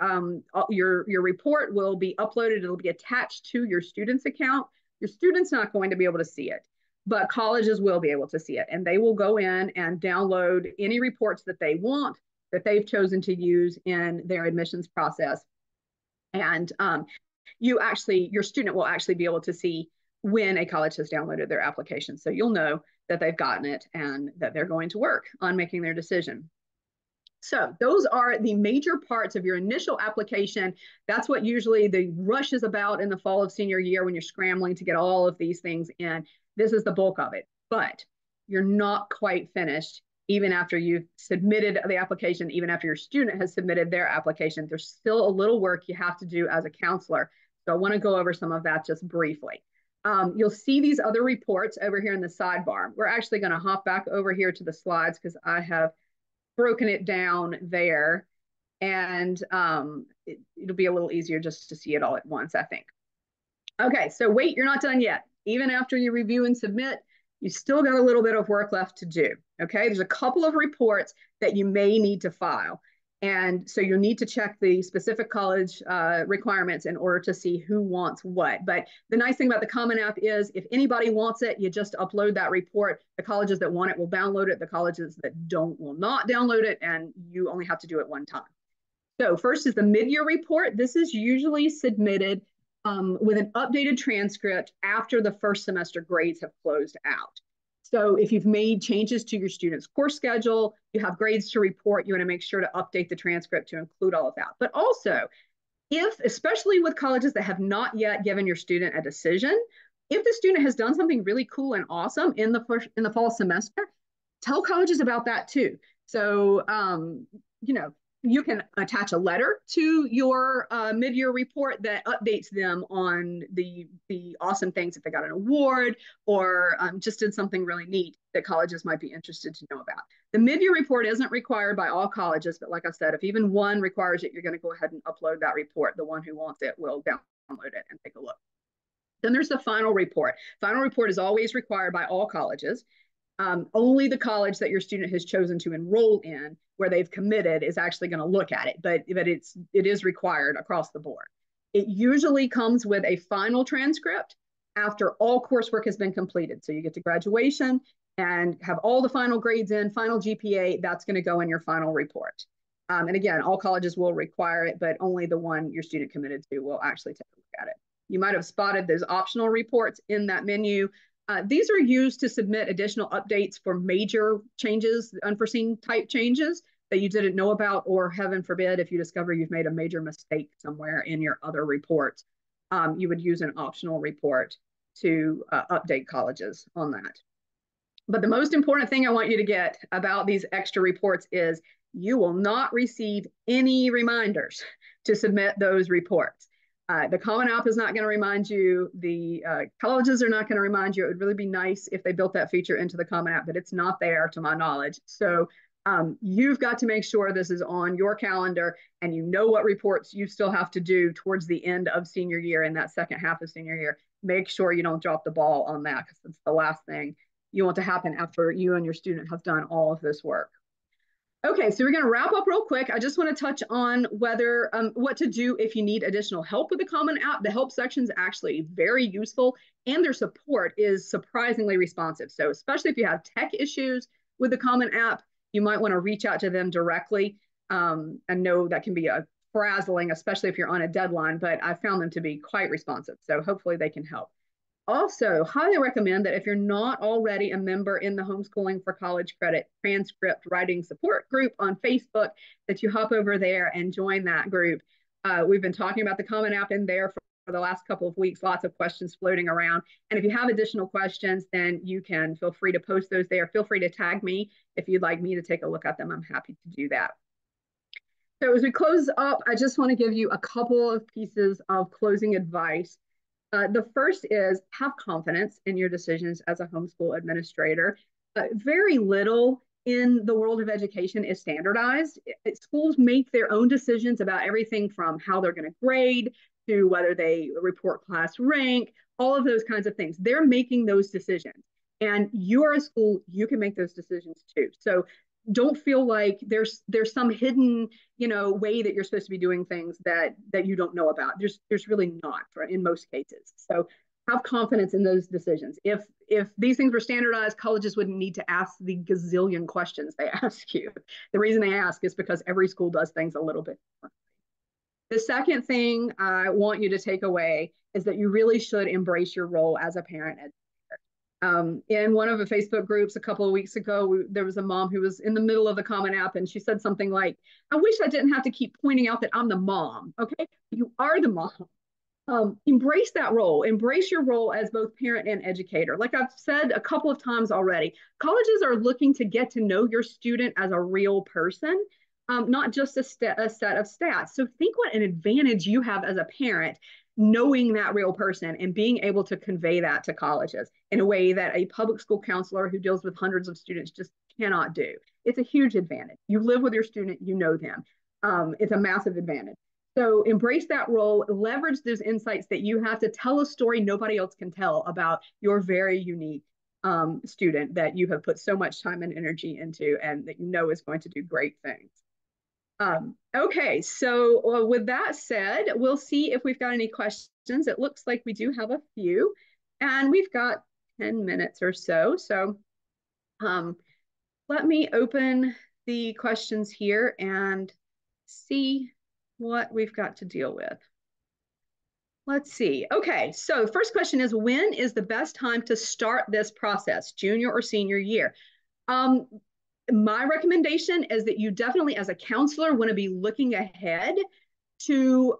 your report will be uploaded. It'll be attached to your student's account. Your student's not going to be able to see it, but colleges will be able to see it, and they will go in and download any reports that they want, that they've chosen to use in their admissions process. And your student will actually be able to see when a college has downloaded their application. So you'll know that they've gotten it and that they're going to work on making their decision. So those are the major parts of your initial application. That's what usually the rush is about in the fall of senior year, when you're scrambling to get all of these things in. This is the bulk of it, but you're not quite finished even after you've submitted the application, even after your student has submitted their application. There's still a little work you have to do as a counselor. So I want to go over some of that just briefly. You'll see these other reports over here in the sidebar. We're actually going to hop back over here to the slides because I have broken it down there, and it'll be a little easier just to see it all at once, I think. Okay, so wait, you're not done yet. Even after you review and submit, you still got a little bit of work left to do. Okay, there's a couple of reports that you may need to file. And so you'll need to check the specific college requirements in order to see who wants what. But the nice thing about the Common App is if anybody wants it, you just upload that report. The colleges that want it will download it. The colleges that don't will not download it, and you only have to do it one time. So first is the mid-year report. This is usually submitted with an updated transcript after the first semester grades have closed out. So if you've made changes to your student's course schedule, you have grades to report, you want to make sure to update the transcript to include all of that. But also, if, especially with colleges that have not yet given your student a decision, if the student has done something really cool and awesome in the fall semester, tell colleges about that too. So, you know, you can attach a letter to your mid-year report that updates them on the awesome things if they got an award or just did something really neat that colleges might be interested to know about. The mid-year report isn't required by all colleges, but like I said, if even one requires it, you're going to go ahead and upload that report. The one who wants it will download it and take a look. Then there's the final report. Final report is always required by all colleges. Only the college that your student has chosen to enroll in, where they've committed, is actually going to look at it, but it is required across the board. It usually comes with a final transcript after all coursework has been completed. So you get to graduation and have all the final grades in, final GPA, that's going to go in your final report. And again, all colleges will require it, but only the one your student committed to will actually take a look at it. You might have spotted those optional reports in that menu. These are used to submit additional updates for major changes, unforeseen type changes that you didn't know about, or heaven forbid, if you discover you've made a major mistake somewhere in your other reports, you would use an optional report to update colleges on that. But the most important thing I want you to get about these extra reports is you will not receive any reminders to submit those reports. The Common App is not going to remind you. The colleges are not going to remind you. It would really be nice if they built that feature into the Common App, but it's not there to my knowledge. So you've got to make sure this is on your calendar and you know what reports you still have to do towards the end of senior year and that second half of senior year. Make sure you don't drop the ball on that because it's the last thing you want to happen after you and your student have done all of this work. Okay, so we're going to wrap up real quick. I just want to touch on whether what to do if you need additional help with the Common App. The help section is actually very useful, and their support is surprisingly responsive. So especially if you have tech issues with the Common App, you might want to reach out to them directly. And know that can be frazzling, especially if you're on a deadline, but I found them to be quite responsive. So hopefully they can help. Also, highly recommend that if you're not already a member in the Homeschooling for College Credit transcript writing support group on Facebook, that you hop over there and join that group. We've been talking about the Common App in there for the last couple of weeks, lots of questions floating around. And if you have additional questions, then you can feel free to post those there. Feel free to tag me if you'd like me to take a look at them. I'm happy to do that. So as we close up, I just want to give you a couple of pieces of closing advice. The first is have confidence in your decisions as a homeschool administrator. Very little in the world of education is standardized. Schools make their own decisions about everything from how they're going to grade to whether they report class rank, all of those kinds of things. They're making those decisions. And you are a school, you can make those decisions too. So don't feel like there's some hidden way that you're supposed to be doing things that you don't know about. There's really not in most cases. So have confidence in those decisions. If these things were standardized, colleges wouldn't need to ask the gazillion questions they ask you. The reason they ask is because every school does things a little bit different. The second thing I want you to take away is that you really should embrace your role as a parent educator. In one of the Facebook groups a couple of weeks ago, there was a mom who was in the middle of the Common App, and she said something like, I wish I didn't have to keep pointing out that I'm the mom. Okay, you are the mom. Embrace that role. Embrace your role as both parent and educator. Like I've said a couple of times already, colleges are looking to get to know your student as a real person, not just a set of stats. So think what an advantage you have as a parent knowing that real person and being able to convey that to colleges in a way that a public school counselor who deals with hundreds of students just cannot do. It's a huge advantage. You live with your student, you know them. It's a massive advantage. So embrace that role, leverage those insights that you have to tell a story nobody else can tell about your very unique student that you have put so much time and energy into and that you know is going to do great things. Okay, so with that said, we'll see if we've got any questions. It looks like we do have a few, and we've got 10 minutes or so. So let me open the questions here and see what we've got to deal with. Let's see. Okay, so first question is, when is the best time to start this process, junior or senior year? Um, my recommendation is that you definitely, as a counselor, want to be looking ahead to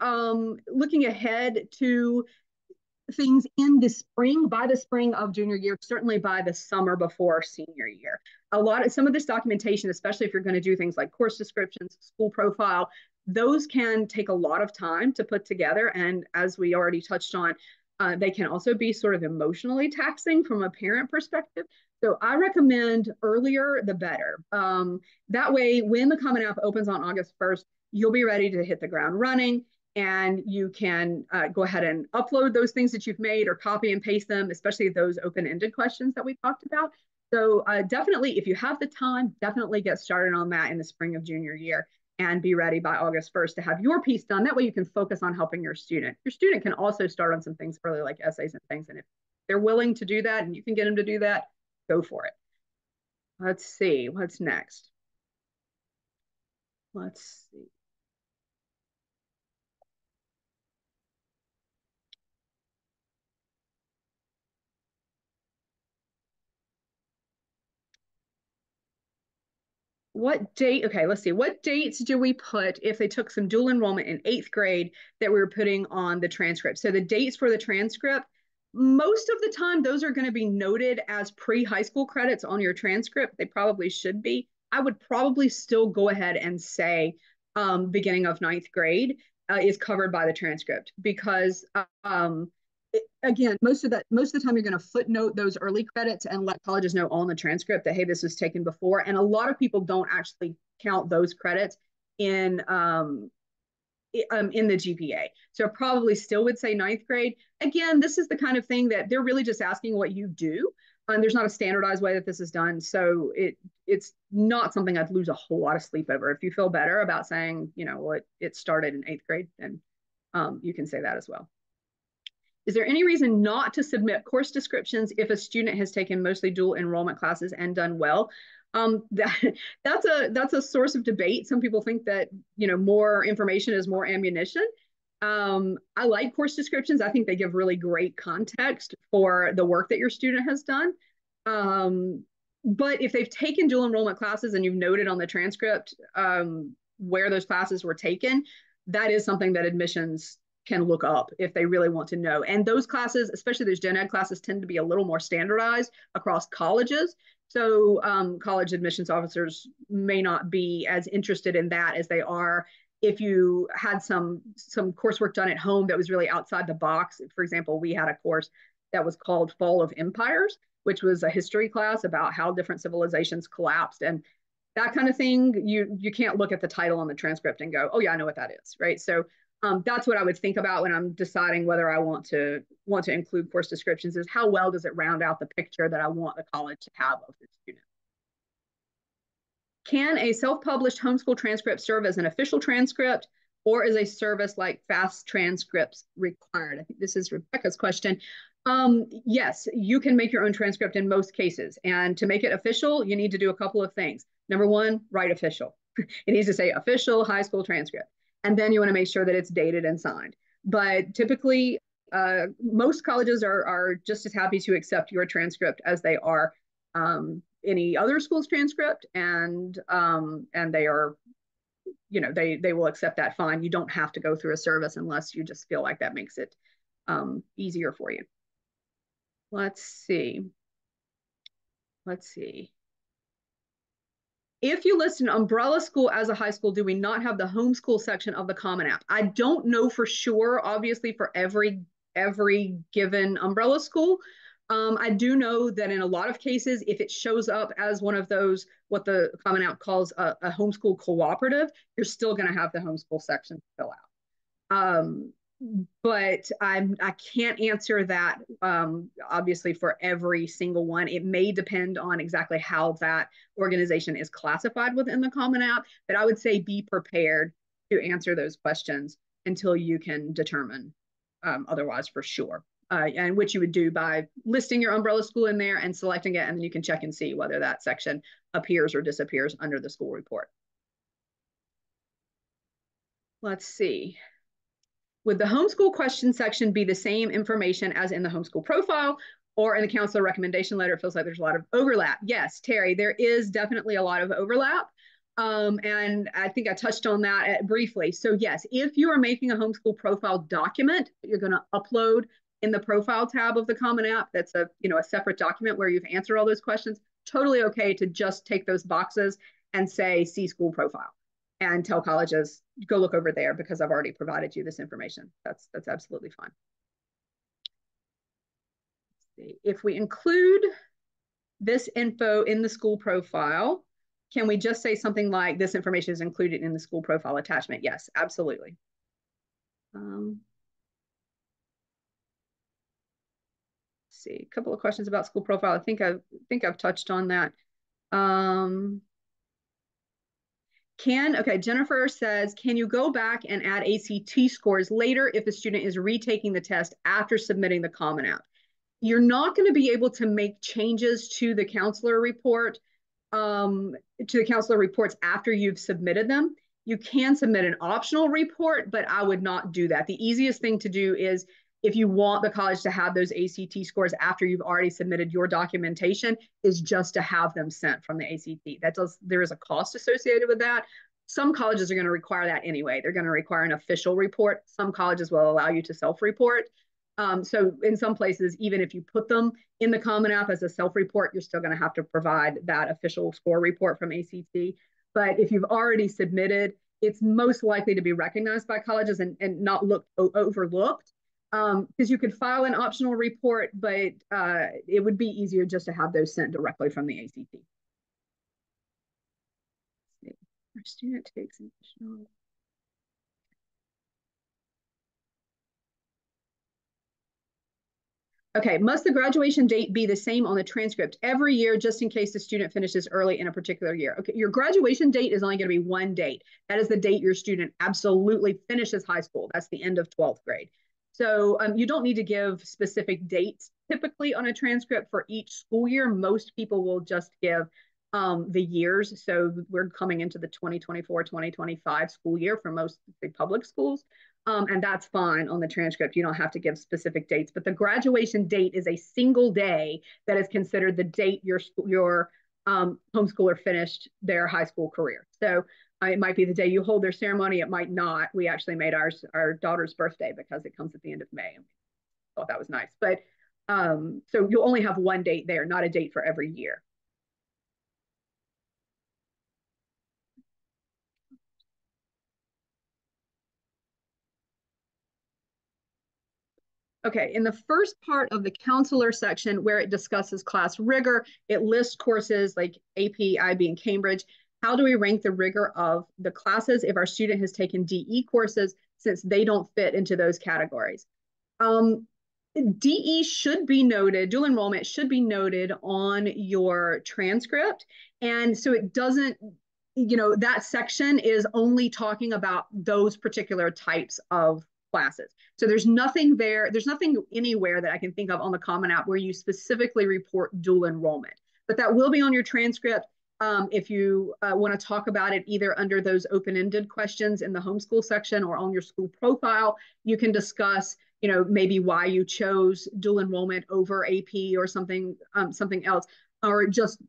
things in the spring, by the spring of junior year, certainly by the summer before senior year. Some of this documentation, especially if you're going to do things like course descriptions, school profile, those can take a lot of time to put together. And as we already touched on, they can also be sort of emotionally taxing from a parent perspective. So I recommend earlier the better. That way, when the Common App opens on August 1st, you'll be ready to hit the ground running, and you can go ahead and upload those things that you've made or copy and paste them, especially those open-ended questions that we talked about. So definitely, if you have the time, definitely get started on that in the spring of junior year and be ready by August 1st to have your piece done. That way you can focus on helping your student. Your student can also start on some things early, like essays and things. And if they're willing to do that and you can get them to do that, go for it. Let's see, what's next? Let's see. What date? Okay, let's see. What dates do we put if they took some dual enrollment in eighth grade that we were putting on the transcript? So the dates for the transcript, most of the time, those are going to be noted as pre-high school credits on your transcript. They probably should be. I would probably still go ahead and say beginning of ninth grade is covered by the transcript because again, most of the time you're going to footnote those early credits and let colleges know on the transcript that, hey, this was taken before. And a lot of people don't actually count those credits in in the GPA. So I probably still would say ninth grade. Again, this is the kind of thing that they're really just asking what you do. There's not a standardized way that this is done. So it's not something I'd lose a whole lot of sleep over. If you feel better about saying, well, it started in eighth grade, then you can say that as well. Is there any reason not to submit course descriptions if a student has taken mostly dual enrollment classes and done well? That's a source of debate. Some people think that more information is more ammunition. I like course descriptions. I think they give really great context for the work that your student has done. But if they've taken dual enrollment classes and you've noted on the transcript where those classes were taken, that is something that admissions can look up if they really want to know. And those classes, especially those gen ed classes, tend to be a little more standardized across colleges. So college admissions officers may not be as interested in that as they are if you had some coursework done at home that was really outside the box. For example, we had a course that was called Fall of Empires, which was a history class about how different civilizations collapsed. And that kind of thing, you can't look at the title on the transcript and go, oh yeah, I know what that is, right? So that's what I would think about when I'm deciding whether I want to include course descriptions, is how well does it round out the picture that I want the college to have of the student. Can a self-published homeschool transcript serve as an official transcript, or is a service like fast transcripts required? I think this is Rebecca's question. Yes, you can make your own transcript in most cases. And to make it official, you need to do a couple of things. Number one, write official. It needs to say official high school transcript. And then you want to make sure that it's dated and signed. But typically, most colleges are just as happy to accept your transcript as they are any other school's transcript, and they are, they will accept that fine. You don't have to go through a service unless you just feel like that makes it easier for you. Let's see. If you list an umbrella school as a high school, do we not have the homeschool section of the Common App? I don't know for sure, obviously, for every given umbrella school. I do know that in a lot of cases, if it shows up as one of those, what the Common App calls a homeschool cooperative, you're still going to have the homeschool section to fill out. But I can't answer that obviously for every single one. It may depend on exactly how that organization is classified within the Common App, but I would say be prepared to answer those questions until you can determine otherwise for sure. And which you would do by listing your umbrella school in there and selecting it, and then you can check and see whether that section appears or disappears under the school report. Let's see. Would the homeschool question section be the same information as in the homeschool profile or in the counselor recommendation letter? It feels like there's a lot of overlap. Yes, Terry, there is definitely a lot of overlap. And I think I touched on that briefly. So yes, if you are making a homeschool profile document, you're going to upload in the profile tab of the Common App. That's a separate document where you've answered all those questions. Totally okay to just take those boxes and say, see school profile, and tell colleges, go look over there because I've already provided you this information. That's absolutely fine. If we include this info in the school profile, can we just say something like this information is included in the school profile attachment? Yes, absolutely. See, a couple of questions about school profile. I think I've touched on that. Okay, Jennifer says, can you go back and add ACT scores later if the student is retaking the test after submitting the Common App? You're not going to be able to make changes to the counselor report, to the counselor reports after you've submitted them. You can submit an optional report, but I would not do that. The easiest thing to do is, if you want the college to have those ACT scores after you've already submitted your documentation, is just to have them sent from the ACT. There is a cost associated with that. Some colleges are going to require that anyway. They're going to require an official report. Some colleges will allow you to self-report. So in some places, even if you put them in the Common App as a self-report, you're still going to have to provide that official score report from ACT. But if you've already submitted, it's most likely to be recognized by colleges and not overlooked, because you could file an optional report, but it would be easier just to have those sent directly from the ACT. Our student takes additional. Okay, must the graduation date be the same on the transcript every year, just in case the student finishes early in a particular year? Okay, your graduation date is only going to be one date. That is the date your student absolutely finishes high school. That's the end of 12th grade. So you don't need to give specific dates typically on a transcript for each school year. Most people will just give the years. So we're coming into the 2024-2025 school year for most public schools. And that's fine on the transcript. You don't have to give specific dates, but the graduation date is a single day that is considered the date your homeschooler finished their high school career. So it might be the day you hold their ceremony. It might not. We actually made our daughter's birthday because it comes at the end of May. I thought that was nice. But so you'll only have one date there, not a date for every year. Okay, in the first part of the counselor section where it discusses class rigor, it lists courses like AP, IB, and Cambridge. How do we rank the rigor of the classes if our student has taken DE courses, since they don't fit into those categories? DE should be noted, dual enrollment should be noted on your transcript. And so it doesn't, that section is only talking about those particular types of classes. So there's nothing there, there's nothing anywhere that I can think of on the Common App where you specifically report dual enrollment. But that will be on your transcript. If you want to talk about it either under those open-ended questions in the homeschool section or on your school profile, you can discuss, maybe why you chose dual enrollment over AP or something else, or just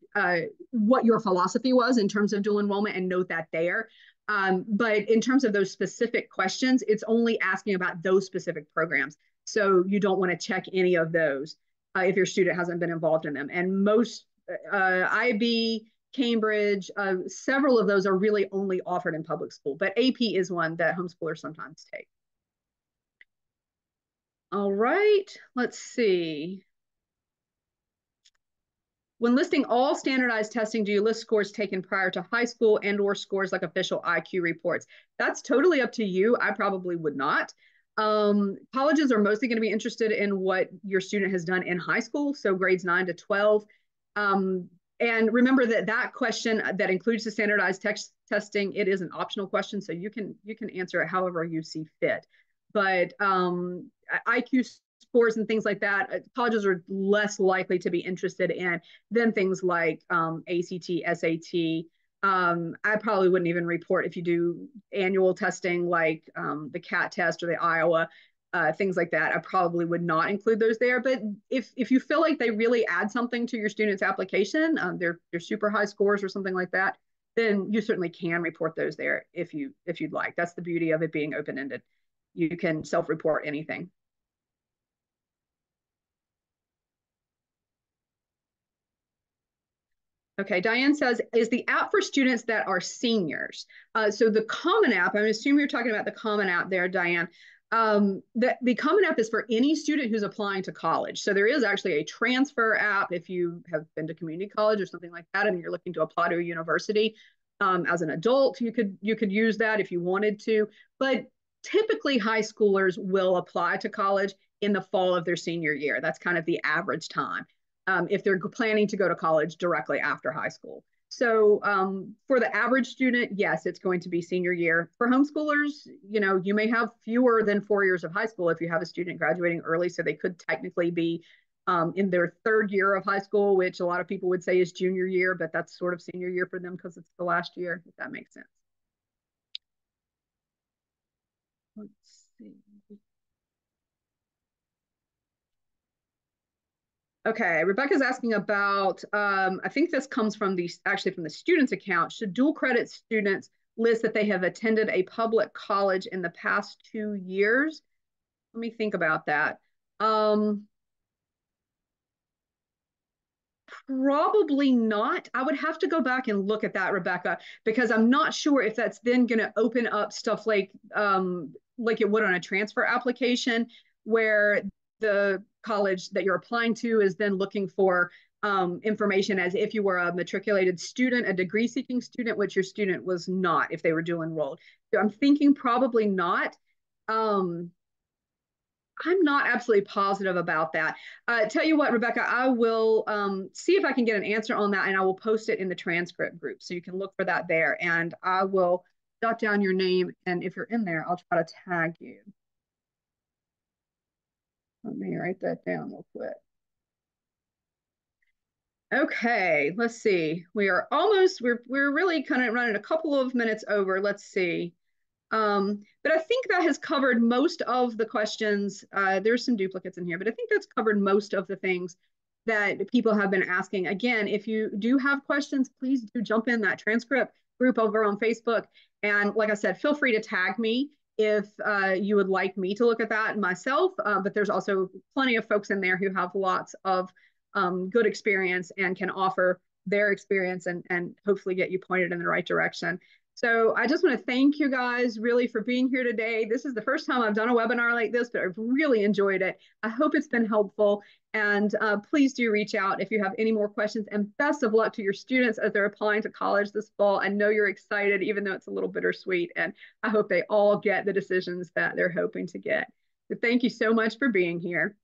what your philosophy was in terms of dual enrollment, and note that there. But in terms of those specific questions, it's only asking about those specific programs. So you don't want to check any of those if your student hasn't been involved in them. And most IB, Cambridge, several of those are really only offered in public school, but AP is one that homeschoolers sometimes take. All right, let's see. When listing all standardized testing, do you list scores taken prior to high school and or scores like official IQ reports? That's totally up to you. I probably would not. Colleges are mostly going to be interested in what your student has done in high school, so grades 9 to 12. And remember that question that includes the standardized testing, it is an optional question, so you can answer it however you see fit. But IQ scores and things like that, colleges are less likely to be interested in than things like ACT, SAT, I probably wouldn't even report if you do annual testing like the CAT test or the Iowa, things like that. I probably would not include those there. But if you feel like they really add something to your student's application, they're super high scores or something like that, then you certainly can report those there if you'd like. That's the beauty of it being open-ended. You can self-report anything. Okay, Diane says, is the app for students that are seniors? So the Common App, I assume you're talking about the Common App there, Diane. The Common App is for any student who's applying to college. So there is actually a transfer app if you have been to community college or something like that, and you're looking to apply to a university. As an adult, you could use that if you wanted to, but typically high schoolers will apply to college in the fall of their senior year. That's kind of the average time if they're planning to go to college directly after high school. So for the average student, yes, it's going to be senior year. For homeschoolers, you may have fewer than 4 years of high school if you have a student graduating early, so they could technically be in their third year of high school, which a lot of people would say is junior year, but that's sort of senior year for them because it's the last year, if that makes sense. Let's see. Okay, Rebecca's asking about, I think this comes from actually from the students account. Should dual credit students list that they have attended a public college in the past 2 years? Let me think about that. Probably not. I would have to go back and look at that, Rebecca, because I'm not sure if that's then going to open up stuff like it would on a transfer application, where the college that you're applying to is then looking for information as if you were a matriculated student, a degree seeking student, which your student was not if they were dual enrolled. So I'm thinking probably not. I'm not absolutely positive about that. Tell you what, Rebecca, I will see if I can get an answer on that, and I will post it in the transcript group. So you can look for that there, and I will jot down your name. And if you're in there, I'll try to tag you. Let me write that down real quick. Okay, let's see. We're really kind of running a couple of minutes over. Let's see. But I think that has covered most of the questions. There's some duplicates in here, but I think that's covered most of the things that people have been asking. Again, if you do have questions, please do jump in that transcript group over on Facebook. And like I said, feel free to tag me if you would like me to look at that myself. But there's also plenty of folks in there who have lots of good experience and can offer their experience and hopefully get you pointed in the right direction. So I just want to thank you guys really for being here today. This is the first time I've done a webinar like this, but I've really enjoyed it. I hope it's been helpful. And please do reach out if you have any more questions. And best of luck to your students as they're applying to college this fall. I know you're excited, even though it's a little bittersweet. And I hope they all get the decisions that they're hoping to get. So thank you so much for being here.